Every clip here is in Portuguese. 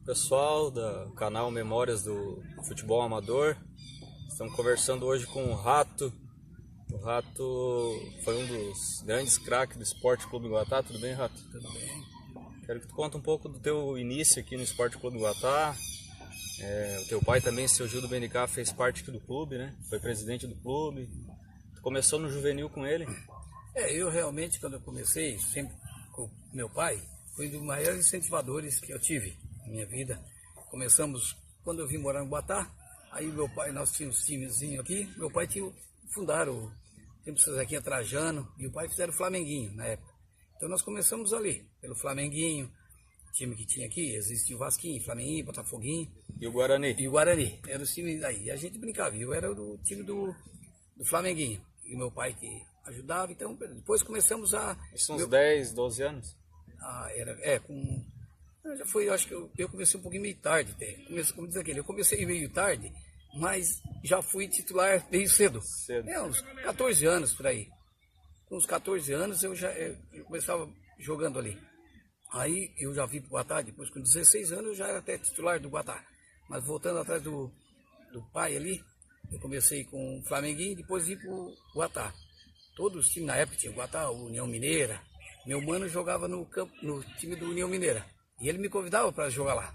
Pessoal do canal Memórias do Futebol Amador. Estamos conversando hoje com o Rato. O Rato foi um dos grandes craques do Esporte Clube Iguatá. Tudo bem, Rato? Tudo bem. Quero que tu conte um pouco do teu início aqui no Esporte Clube Iguatá. O teu pai também, seu Gildo Benicá, fez parte aqui do clube, né? Foi presidente do clube. Tu começou no juvenil com ele? Eu realmente, quando eu comecei, sempre com meu pai, foi um dos maiores incentivadores que eu tive na minha vida. Começamos, quando eu vim morar no Iguatá, aí meu pai, nós tínhamos um timezinho aqui, meu pai fundaram o Zequinha Trajano, e o pai fizeram o Flamenguinho na época. Então nós começamos ali, pelo Flamenguinho, time que tinha aqui, existia o Vasquinho, Flamenguinho, Botafoguinho. E o Guarani? E o Guarani, era o time daí. E a gente brincava, eu era do time do Flamenguinho, e meu pai que ajudava, então depois começamos a... Isso uns 10, 12 anos? Já foi, eu acho que eu comecei um pouquinho meio tarde até. Como diz aquele, eu comecei meio tarde, mas já fui titular meio cedo. Uns 14 anos por aí. Com uns 14 anos eu começava jogando ali. Aí eu já vim pro Iguatá, depois com 16 anos eu já era até titular do Iguatá. Mas voltando atrás do pai ali, eu comecei com o Flamenguinho, depois vim pro Iguatá. Todos os times na época tinham Iguatá, União Mineira. Meu mano jogava no time do União Mineira. E ele me convidava para jogar lá.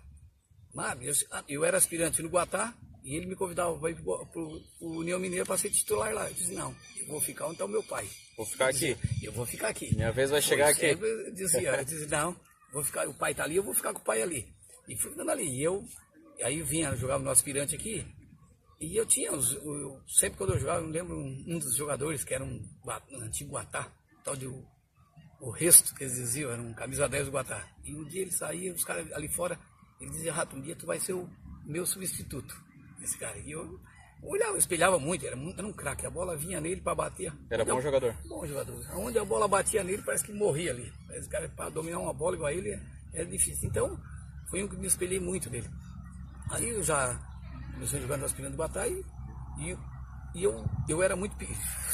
Mas eu era aspirante no Iguatá e ele me convidava para ir para o União Mineira para ser titular lá. Eu disse, não, eu vou ficar onde está o meu pai. Vou ficar aqui. Eu vou ficar aqui. Minha vez vai chegar aqui. Eu disse, não, vou ficar, o pai está ali, eu vou ficar com o pai ali. E fui ficando ali. E aí vinha, jogava no aspirante aqui. E eu tinha, sempre quando eu jogava, eu lembro um dos jogadores que era um antigo Iguatá, tal de o Resto, que eles diziam, era um camisa 10 do Iguatá. E um dia ele saía, os caras ali fora, ele dizia, Rato, um dia tu vai ser o meu substituto, esse cara. E eu olhava, eu espelhava muito, era um craque, a bola vinha nele para bater. Era bom jogador? Bom jogador. Onde a bola batia nele, parece que morria ali. Esse cara, para dominar uma bola igual a ele, era difícil. Então, foi um que me espelhei muito dele. Aí eu já comecei a jogar no aspirante do Iguatá e eu era muito,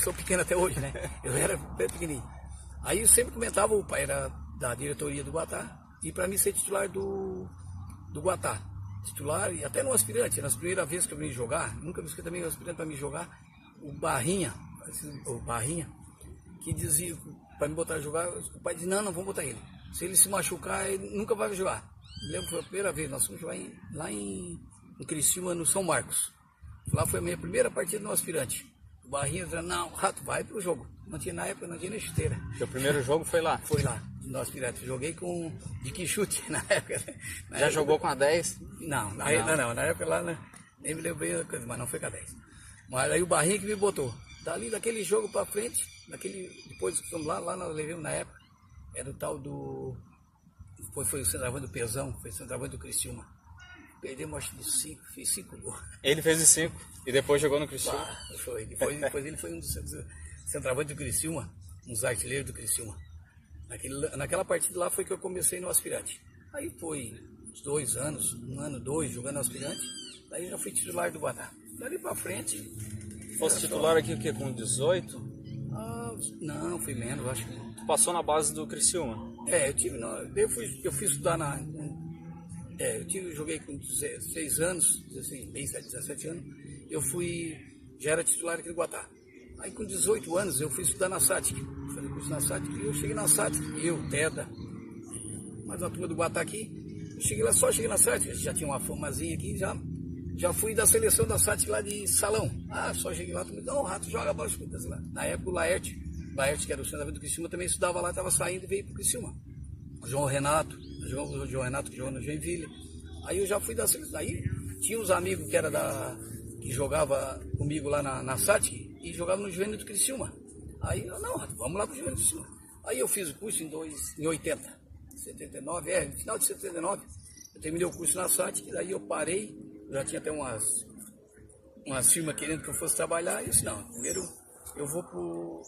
sou pequeno até hoje, né? Eu era bem pequenininho. Aí eu sempre comentava, o pai era da diretoria do Iguatá, e para mim ser titular do Iguatá. Titular, e até no aspirante, nas primeiras vezes que eu vim jogar, nunca busquei também o aspirante para mim jogar, o Barrinha, que dizia, para me botar a jogar, o pai dizia, não, vamos botar ele. Se ele se machucar, ele nunca vai jogar. Eu lembro que foi a primeira vez, nós fomos jogar lá em Criciúma, no São Marcos. Lá foi a minha primeira partida no aspirante. O Barrinha dizia, não, Rato, vai pro jogo. Não tinha, na época não tinha nem chuteira. Seu primeiro jogo foi lá? Foi lá, no aspirante. Joguei de que chute na época. Já jogou com a 10? Não, na época lá, né, nem me lembro bem da coisa, mas não foi com a 10. Mas aí o Barrinha que me botou. Dali daquele jogo pra frente, depois que fomos lá nós levamos na época, era o tal do... Depois foi o centroavante do Pezão, foi o centroavante do Criciúma. Perdemos acho de 5, fiz 5 gols. Ele fez de 5 e depois jogou no Criciúma? Foi. Depois ele foi um dos centroavantes do Criciúma, um dos artilheiros do Criciúma. Naquela partida lá foi que eu comecei no aspirante. Aí foi uns 2 anos, 1 ano, 2, jogando no aspirante. Daí eu já fui titular do Iguatá. Dali pra frente... Fosse titular aqui o quê? Com 18? Não, foi menos, acho que... Tu passou na base do Criciúma? Eu fui estudar joguei com 16 anos, 17 anos, já era titular aqui do Iguatá. Aí com 18 anos eu fui estudar na SATIC, fazer curso na SATIC, e eu cheguei na SATIC, Teda, mais uma turma do Iguatá aqui, só cheguei na SATIC, já tinha uma famazinha aqui, já fui da seleção da SATIC lá de salão. Só cheguei lá, não, o Rato joga a bola, escuta lá. Na época o Laerte, que era o centroavante do Criciúma, também estudava lá, estava saindo e veio pro Criciúma. O João Renato que jogou no Joinville. Aí eu já fui da seleção. Aí tinha uns amigos que jogava comigo lá na SATIC e jogavam no Juvenil do Criciúma. Aí eu, não, vamos lá pro Juvenil do Criciúma. Aí eu fiz o curso em 80, 79, no final de 79, eu terminei o curso na SATIC, daí eu parei, já tinha até umas firmas querendo que eu fosse trabalhar, e eu disse, não, primeiro eu vou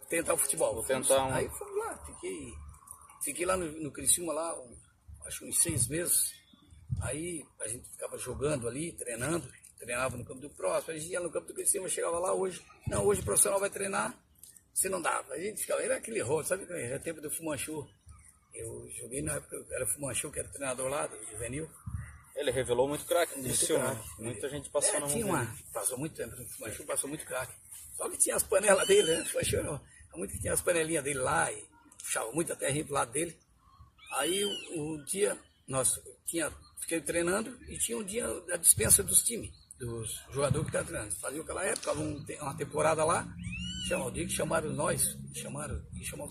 tentar o futebol. Aí fomos lá, fiquei lá no Criciúma, lá, acho uns 6 meses. Aí a gente ficava jogando ali, treinava no campo do próximo, a gente ia no campo do Criciúma, chegava lá hoje o profissional vai treinar, você não dava. A gente ficava, era aquele rolo, sabe, era tempo do Fumanchu. Eu joguei na época, era Fumanchu, que era treinador lá, do juvenil. Ele revelou muito craque no Muito Criciúma. craque. Muita gente passou na mão dele. Passou muito tempo, o Manchu passou muito craque. Só que tinha as panelas dele, né? Muito que tinha as panelinhas dele lá e puxava muita terra pro lado dele. Aí um dia, fiquei treinando e tinha um dia da dispensa dos times, dos jogadores que estavam treinando. Fazia aquela época, uma temporada lá, o dia que chamaram nós, chamaram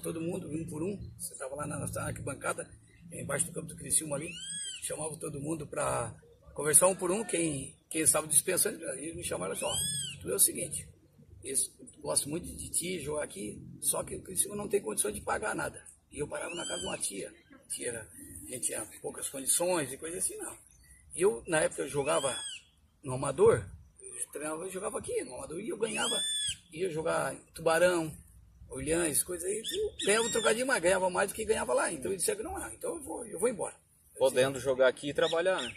todo mundo, um por um. Você estava lá na arquibancada, embaixo do campo do Criciúma ali, chamava todo mundo para conversar um por um, quem estava dispensando, e me chamaram assim, tu é o seguinte, eu gosto muito de ti, jogar aqui, só que o Criciúma não tem condições de pagar nada. E eu parava na casa de uma tia, a gente tinha poucas condições e coisa assim, não. Eu, na época, eu jogava no Amador, eu jogava aqui no Amador, e eu ia jogar em Tubarão, Orleans, coisa aí, eu ganhava um trocadinho, mas ganhava mais do que ganhava lá. Então eu disse que não, então eu vou embora. Podendo jogar aqui e trabalhar, né?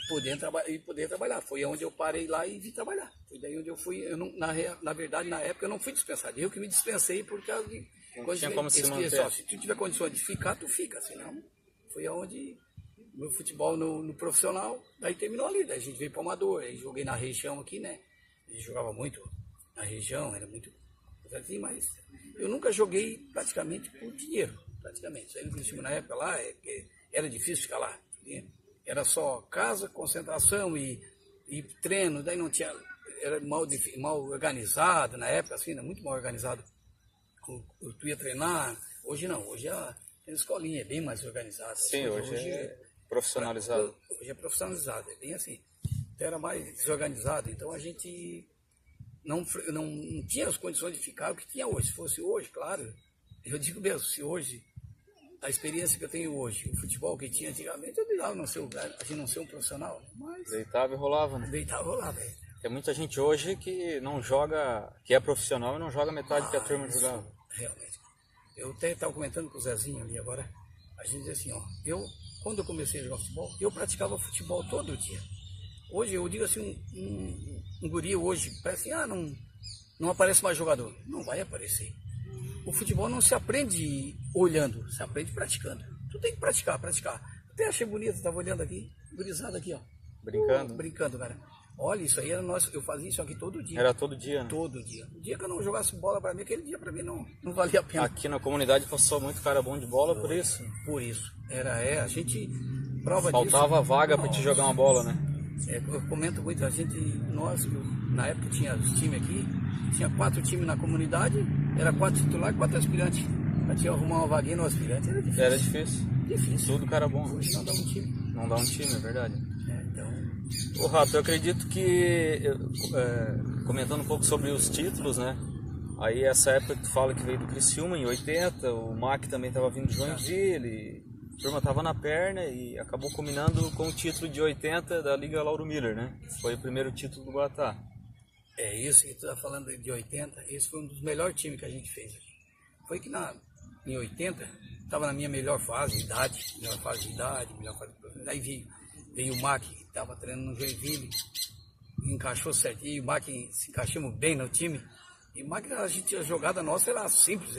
Poder trabalhar. Foi onde eu parei lá e vim trabalhar. Foi daí onde eu fui. Eu não, na verdade, na época, eu não fui dispensado. Eu que me dispensei por causa de... Não tinha como se manter. Se tu tiver condições de ficar, tu fica. Senão, foi aonde meu futebol no profissional, daí terminou ali. Daí a gente veio para o Amador. Aí joguei na região aqui, né? A gente jogava muito na região, era muito... assim, mas eu nunca joguei praticamente por dinheiro. Praticamente. Aí no Criciúma, na época lá, era difícil ficar lá. Era só casa, concentração e treino, daí não tinha, era mal organizado na época, assim, muito mal organizado. Tu ia treinar, hoje não, hoje a escolinha é bem mais organizada. Sim, hoje é profissionalizado. Hoje é profissionalizado, é bem assim. Então era mais desorganizado, então a gente não tinha as condições de ficar o que tinha hoje. Se fosse hoje, claro, eu digo mesmo, se hoje... A experiência que eu tenho hoje, o futebol que tinha antigamente, eu deitava não ser um profissional. Mas deitava e rolava, né? Deitava e rolava. Tem muita gente hoje que não joga, que é profissional e não joga metade que a turma jogava. Realmente. Eu até estava comentando com o Zezinho ali agora, a gente diz assim, quando eu comecei a jogar futebol, eu praticava futebol todo dia. Hoje, eu digo assim, um guri hoje, parece assim, não aparece mais jogador. Não vai aparecer. O futebol não se aprende olhando, se aprende praticando. Tu tem que praticar. Até achei bonito, estava olhando aqui, gurizada aqui, ó. Brincando? Brincando, cara. Olha, isso aí era nosso, eu fazia isso aqui todo dia. Era todo dia, né? Todo dia. O dia que eu não jogasse bola para mim, aquele dia para mim não valia a pena. Aqui na comunidade passou muito cara bom de bola por isso. Por isso. A gente prova disso. Faltava vaga para te jogar uma bola, né? Eu comento muito, na época tinha os times aqui, tinha 4 times na comunidade, era 4 titulares e 4 aspirantes. Pra te arrumar uma vaguinha no aspirante era difícil. Difícil. Tudo cara bom. Hoje não dá um time. Não dá um time, é verdade. Então... Ô Rato, eu acredito que, comentando um pouco sobre os títulos, né? Aí essa época que tu fala que veio do Criciúma, em 80, o MAC também estava vindo de Joinville, a turma estava na perna e acabou combinando com o título de 80 da Liga Lauro Miller, né? Foi o primeiro título do Guatá. É isso que tu tá falando de 80, esse foi um dos melhores times que a gente fez aqui. Foi que em 80, estava na minha melhor fase de idade, Daí veio o MAC, que estava treinando no Joinville, encaixou certinho, o MAC se encaixamos bem no time. E o MAC, a jogada nossa era simples,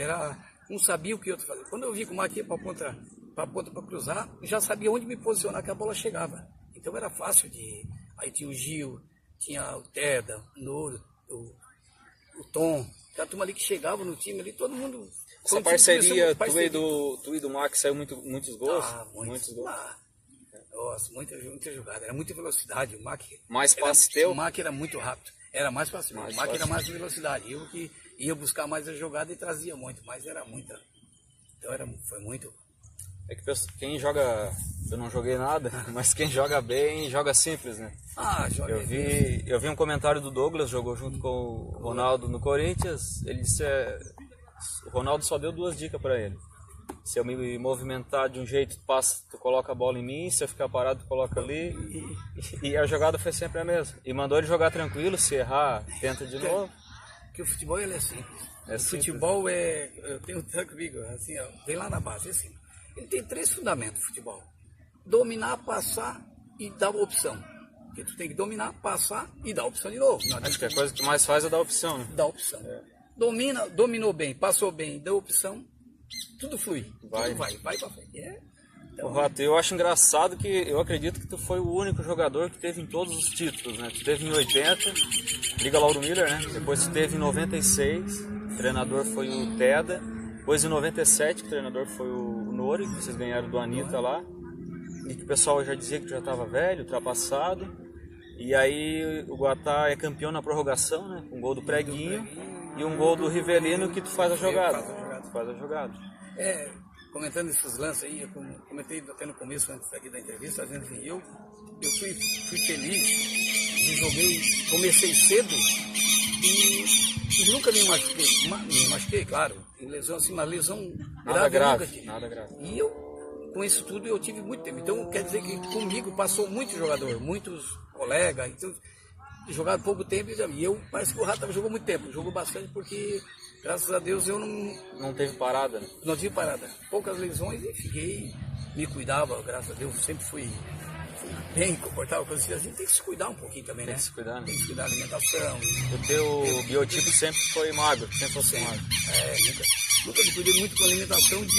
um sabia o que o outro fazia. Quando eu vi que o MAC ia para a ponta para cruzar, eu já sabia onde me posicionar que a bola chegava. Então era fácil de... Aí tinha o Gil, tinha o Teda, o Noro, o Tom, a turma ali que chegava no time ali, todo mundo... Essa parceria, tu e do Max saiu muitos gols? Muitos gols. Nossa, muita jogada, era muita velocidade. O Mac mais passe teu? O Mac era muito rápido, era mais fácil. O Mac era mais velocidade. Eu que ia buscar mais a jogada e trazia muito, mas era muita. Então foi muito. É que quem joga, eu não joguei nada, mas quem joga bem, joga simples, né? Joga eu vi um comentário do Douglas, jogou junto com o Ronaldo no Corinthians, ele disse o Ronaldo só deu 2 dicas para ele. Se eu me movimentar de um jeito, tu coloca a bola em mim, se eu ficar parado, tu coloca ali. E a jogada foi sempre a mesma. E mandou ele jogar tranquilo, se errar, tenta de novo. Porque o futebol ele é simples. Simples. Futebol eu tenho tanto comigo, assim, vem lá na base, assim. Ele tem 3 fundamentos, futebol. Dominar, passar e dar opção. Porque tu tem que dominar, passar e dar opção de novo. Acho que a coisa que mais faz é dar opção, né? Dar opção. Dominou bem, passou bem, deu opção, tudo flui. Vai pra frente. Então, Rato, eu acho engraçado que eu acredito que tu foi o único jogador que teve em todos os títulos, né? Tu teve em 80, Liga Lauro Miller, né? Depois tu teve em 96, o treinador foi o Teda. Depois em 97, o treinador foi o Nori, que vocês ganharam do Anitta lá. E que o pessoal já dizia que tu já estava velho, ultrapassado. E aí o Guatá é campeão na prorrogação, né? Com um gol do Preguinho e um gol do Rivelino que tu faz a jogada. Tu faz a jogada. Comentando esses lances aí, eu comentei até no começo, antes aqui da entrevista, dizendo assim, eu fui feliz, comecei cedo e nunca me machuquei, claro, lesão assim, uma lesão grave. Nada grave. E eu, com isso tudo, eu tive muito tempo. Então, quer dizer que comigo passou muito jogador, muitos colegas, então, jogaram pouco tempo e eu, parece que o Rato jogou muito tempo, jogou bastante porque, graças a Deus, eu não teve parada, né? Não tive parada. Poucas lesões e fiquei, me cuidava, graças a Deus, sempre fui bem comportado, coisas assim. A gente tem que se cuidar um pouquinho também, né? Tem que se cuidar, né? Tem que se cuidar da alimentação. O teu biotipo sempre foi magro, sempre fosse magro. Nunca me cuidei muito com a alimentação do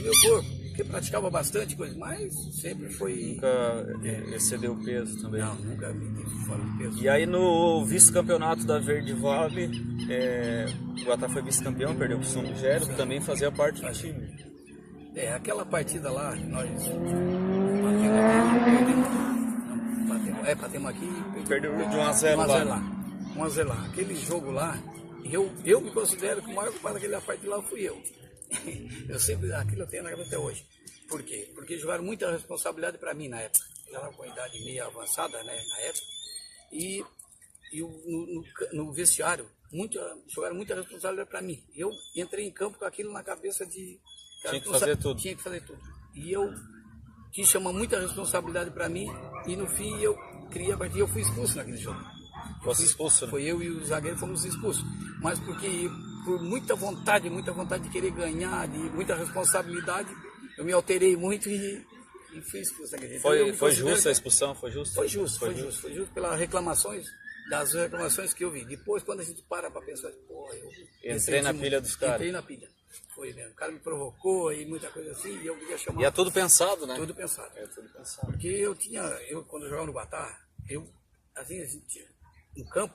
meu corpo. Porque praticava bastante coisa, mas sempre foi... Nunca excedeu o peso também. Não, nunca me tive fora do peso. E aí no vice-campeonato da Verde Vale, o Guatá foi vice-campeão, perdeu pro São Miguel, também fazia parte do time. Aquela partida lá, que nós batemos aqui... Perdeu de 1-0 lá. 1-0 lá. Aquele jogo lá, eu me considero que o maior culpado daquela partida lá fui eu. Eu sempre, aquilo eu tenho na cabeça até hoje. Por quê? Porque jogaram muita responsabilidade para mim na época. Eu já estava com a idade meio avançada, né, na época. E no vestiário, jogaram muita responsabilidade para mim. Eu entrei em campo com aquilo na cabeça de... Tinha que fazer tudo. Tinha que fazer tudo. E eu quis chamar muita responsabilidade para mim e no fim eu criei a partida. Eu fui expulso naquele jogo. Expulso, né? Foi eu e o zagueiro fomos expulsos. Mas porque por muita vontade de querer ganhar, de muita responsabilidade, eu me alterei muito e fui expulso. Foi justa a expulsão? Foi justa? Foi justo pelas reclamações, das reclamações que eu vi. Depois, quando a gente para pensar, eu entrei na pilha dos caras. Entrei na pilha. Foi mesmo. O cara me provocou e muita coisa assim, e eu queria chamar... E é tudo pensado, né? Tudo pensado. Tudo pensado. Porque quando eu jogava no Guatá, no campo,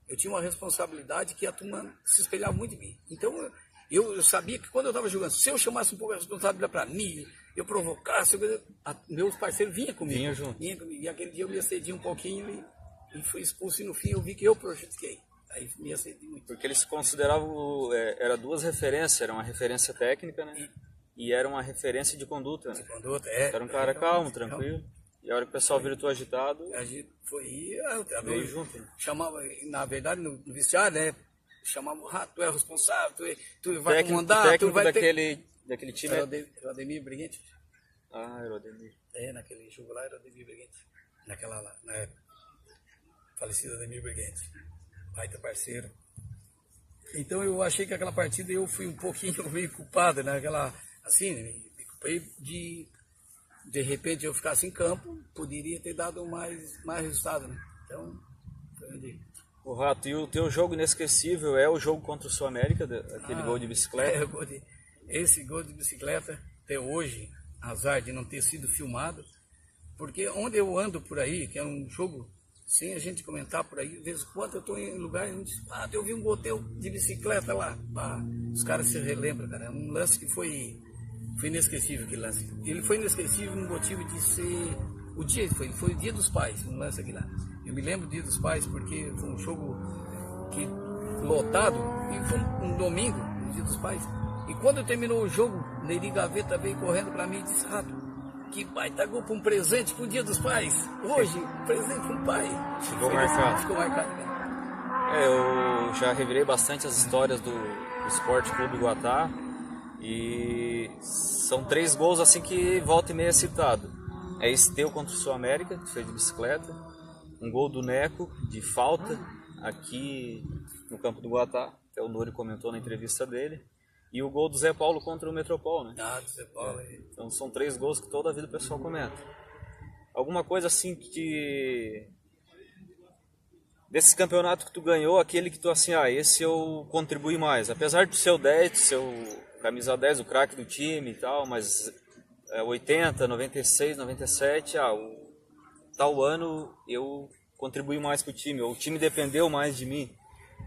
eu tinha uma responsabilidade que a turma se espelhava muito em mim. Então, eu sabia que quando eu estava jogando, se eu chamasse um pouco a responsabilidade para mim, eu provocasse, meus parceiros vinham comigo. Vinha junto. E aquele dia eu me excedi um pouquinho e fui expulso, e no fim eu vi que eu prejudiquei. Aí me excedi muito. Porque eles consideravam, era duas referências, era uma referência técnica, né? E era uma referência de conduta, né? De conduta, Era um cara calmo, tranquilo. E a hora que o pessoal vira tu agitado, a gente foi veio junto. Né? Chamava, na verdade, no vestiário, né? Chamava o Rato, tu é responsável, tu vai comandar, tu vai daquele time. Era o Ademir Briguente. Era o Ademir. Naquele jogo lá era o Ademir Briguente. Na época. Falecido Ademir Briguente. Baita parceiro. Então eu achei que aquela partida eu fui um pouquinho meio culpado, né? Assim, me culpei de repente eu ficasse em campo, poderia ter dado mais resultado, né? Então, foi onde... O Rato, e o teu jogo inesquecível é o jogo contra o Sul América, aquele gol de bicicleta? Esse gol de bicicleta, até hoje, azar de não ter sido filmado, porque onde eu ando por aí, que é um jogo sem a gente comentar por aí, de vez em quando eu estou em lugares onde eu vi um gol teu de bicicleta lá, os caras se relembram, cara, é um lance que foi inesquecível, aquele lance. Ele foi inesquecível no motivo de ser foi o Dia dos Pais, um lance aqui lá. Eu me lembro do Dia dos Pais porque foi um jogo lotado e foi um domingo, o Dia dos Pais. E quando terminou o jogo, Neri Gaveta veio correndo para mim e disse: Rato, que baita gol para um presente pro Dia dos Pais. Hoje, presente para um pai. Ficou marcado. Ficou marcado, né? Eu já revirei bastante as histórias do Esporte Clube Guatá. E são 3 gols assim que volta e meia citado. É esse teu contra o Sul América, que fez de bicicleta. Um gol do Neco, de falta, aqui no campo do Guatá. Até o Nori comentou na entrevista dele. E o gol do Zé Paulo contra o Metropol, né? Do Zé Paulo. Então são 3 gols que toda a vida o pessoal comenta. Alguma coisa assim que... Desse campeonato que tu ganhou, aquele que tu assim, esse eu contribuí mais. Apesar de ser o 10, de ser o camisa 10, o craque do time e tal, mas 80, 96, 97, tal ano eu contribuí mais com o time, o time dependeu mais de mim.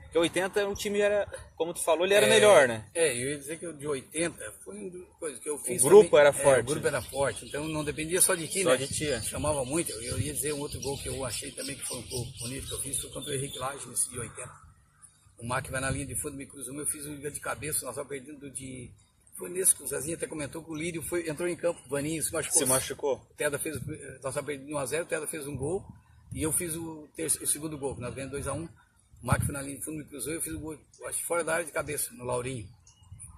Porque 80 o time era, como tu falou, ele era melhor, né? Eu ia dizer que o de 80 foi uma das coisas que eu fiz. O grupo também, era forte. O grupo era forte, então não dependia só de ti, Só né? de ti. Chamava muito. Eu ia dizer um outro gol que eu achei também que foi um gol bonito que eu fiz, foi contra o Henrique Laje nesse de 80. O Mac vai na linha de fundo, me cruzou, eu fiz um liga de cabeça, nós estávamos perdendo de... Foi nesse que o Zezinho até comentou que o Lírio entrou em campo, o Vaninho se machucou. Se machucou. O Teda fez, nós estávamos perdendo 1-0, o Teda fez um gol e eu fiz o segundo gol, nós ganhamos 2-1. O Mac foi na linha de fundo, me cruzou e eu fiz o gol, acho que fora da área de cabeça, no Laurinho.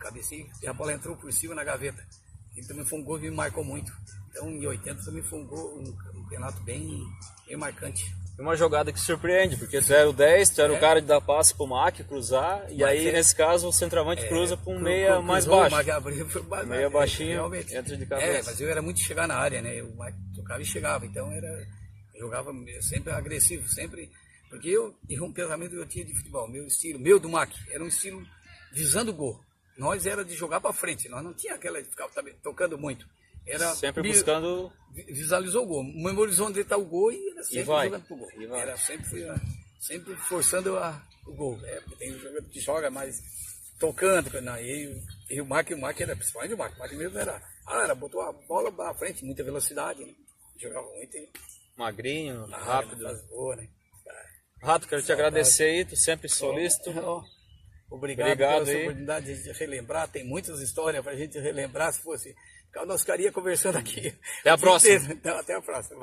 Cabeceei e a bola entrou por cima na gaveta. E também foi um gol que me marcou muito. Então em 80 também foi um gol, um campeonato bem marcante. E uma jogada que surpreende, porque tu era o 10, tu era o cara de dar passe pro Mac, cruzar, e aí nesse caso o centroavante cruza pra um meia mais baixo. Meia baixinho, realmente. entra de cabeça. Mas eu era muito de chegar na área, né? O Mac tocava e chegava, então eu jogava sempre agressivo, sempre... Porque um pensamento que eu tinha de futebol, meu estilo, meu do Mac, era um estilo visando o gol. Nós era de jogar para frente, nós não tinha aquela de ficar tocando muito. Era sempre buscando... Visualizou o gol, memorizou onde está o gol e era sempre jogando pro gol. Era sempre forçando o gol. Porque tem jogador que joga mais tocando. Não, e o Mac era, principalmente o Mac mesmo era botou a bola para frente, muita velocidade, né? Jogava muito. Magrinho, rápido. Boa, né? Rato, quero te agradecer aí, tu sempre solícito. Obrigado pela oportunidade de relembrar, tem muitas histórias para a gente relembrar, se fosse... Nós ficaríamos conversando aqui. Até a próxima. Até a próxima.